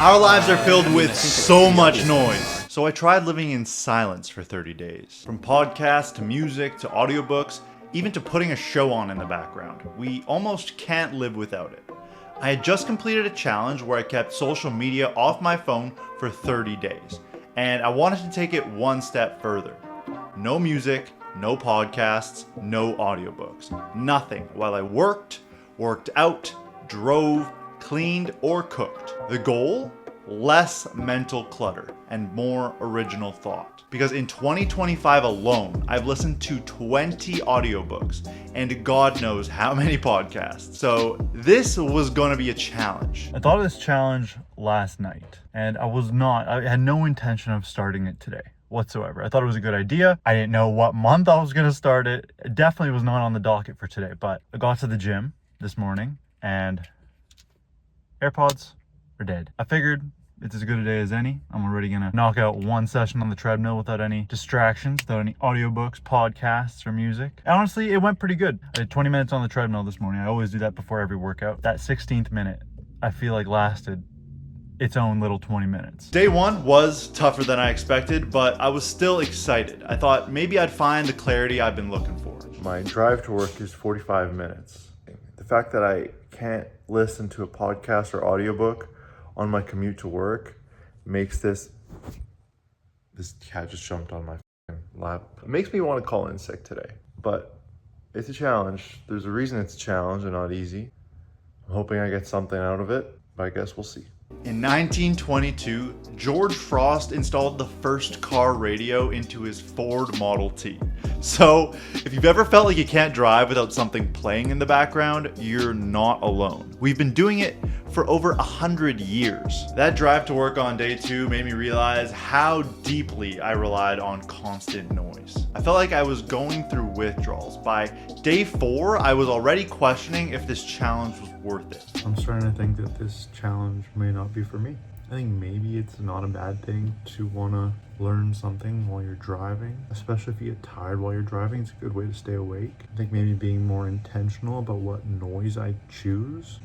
Our lives are filled with so much noise. So I tried living in silence for 30 days. From podcasts to music to audiobooks, even to putting a show on in the background. We almost can't live without it. I had just completed a challenge where I kept social media off my phone for 30 days. And I wanted to take it one step further. No music, no podcasts, no audiobooks. Nothing while I worked out, drove, cleaned, or cooked. The goal? Less mental clutter and more original thought. Because in 2025 alone, I've listened to 20 audiobooks and God knows how many podcasts. So this was going to be a challenge. I thought of this challenge last night and I had no intention of starting it today whatsoever. I thought it was a good idea. I didn't know what month I was going to start it. It definitely was not on the docket for today, but I got to the gym this morning and AirPods are dead. I figured it's as good a day as any. I'm already gonna knock out one session on the treadmill without any distractions, without any audiobooks, podcasts, or music. And honestly, it went pretty good. I did 20 minutes on the treadmill this morning. I always do that before every workout. That 16th minute, I feel like lasted its own little 20 minutes. Day one was tougher than I expected, but I was still excited. I thought maybe I'd find the clarity I've been looking for. My drive to work is 45 minutes. The fact that I can't listen to a podcast or audiobook on my commute to work makes this cat just jumped on my lap. It makes me want to call in sick today, but it's a challenge. There's a reason it's a challenge and not easy. I'm hoping I get something out of it, but I guess we'll see. In 1922, George Frost installed the first car radio into his Ford Model T. So, if you've ever felt like you can't drive without something playing in the background, you're not alone. We've been doing it for over 100 years. That drive to work on day two made me realize how deeply I relied on constant noise. I felt like I was going through withdrawals. By day four, I was already questioning if this challenge was worth it. I'm starting to think that this challenge may not be for me. I think maybe it's not a bad thing to want to learn something while you're driving, especially if you get tired while you're driving. It's a good way to stay awake. I think maybe being more intentional about what noise I choose.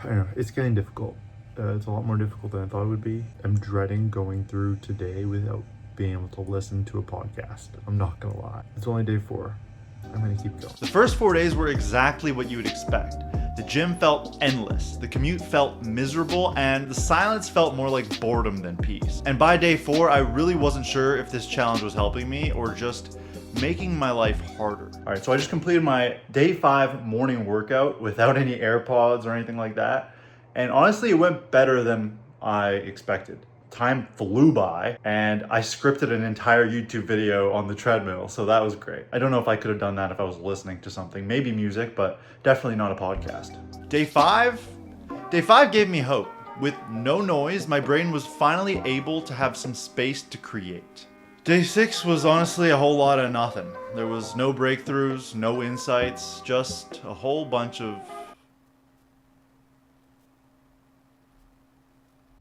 I don't know, it's getting difficult. It's a lot more difficult than I thought it would be. I'm dreading going through today without being able to listen to a podcast. I'm not gonna lie. It's only day 4. I'm gonna keep going. The first 4 days were exactly what you would expect. The gym felt endless, the commute felt miserable, and the silence felt more like boredom than peace. And by day 4, I really wasn't sure if this challenge was helping me or just making my life harder. All right, so I just completed my day 5 morning workout without any AirPods or anything like that. And honestly, it went better than I expected. Time flew by and I scripted an entire YouTube video on the treadmill, so that was great. I don't know if I could have done that if I was listening to something, maybe music, but definitely not a podcast. Day 5 gave me hope. With no noise, my brain was finally able to have some space to create. Day 6 was honestly a whole lot of nothing. There was no breakthroughs, no insights, just a whole bunch of...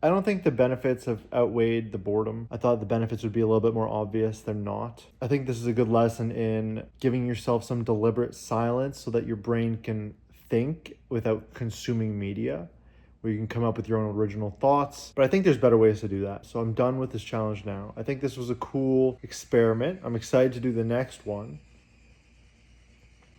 I don't think the benefits have outweighed the boredom. I thought the benefits would be a little bit more obvious. They're not. I think this is a good lesson in giving yourself some deliberate silence so that your brain can think without consuming media, where you can come up with your own original thoughts. But I think there's better ways to do that. So I'm done with this challenge now. I think this was a cool experiment. I'm excited to do the next one.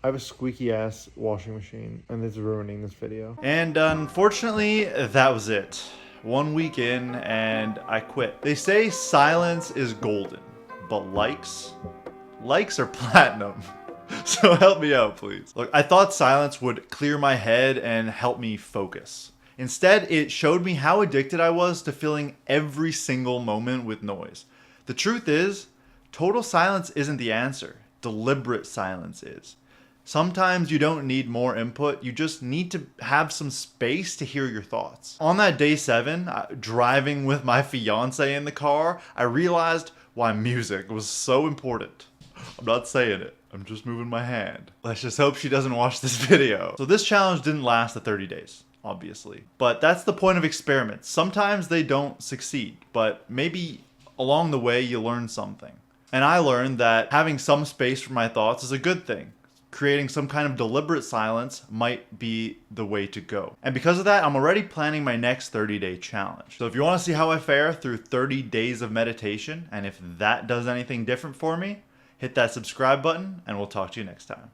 I have a squeaky ass washing machine and it's ruining this video. And unfortunately, that was it. 1 week in and I quit. They say silence is golden, but likes are platinum. So help me out, please. Look, I thought silence would clear my head and help me focus. Instead, it showed me how addicted I was to filling every single moment with noise. The truth is, total silence isn't the answer. Deliberate silence is. Sometimes you don't need more input, you just need to have some space to hear your thoughts. On that day 7, driving with my fiance in the car, I realized why music was so important. I'm not saying it, I'm just moving my hand. Let's just hope she doesn't watch this video. So this challenge didn't last the 30 days, obviously. But that's the point of experiments. Sometimes they don't succeed, but maybe along the way you learn something. And I learned that having some space for my thoughts is a good thing. creating some kind of deliberate silence might be the way to go. And because of that, I'm already planning my next 30-day challenge. So if you want to see how I fare through 30 days of meditation, and if that does anything different for me, hit that subscribe button and we'll talk to you next time.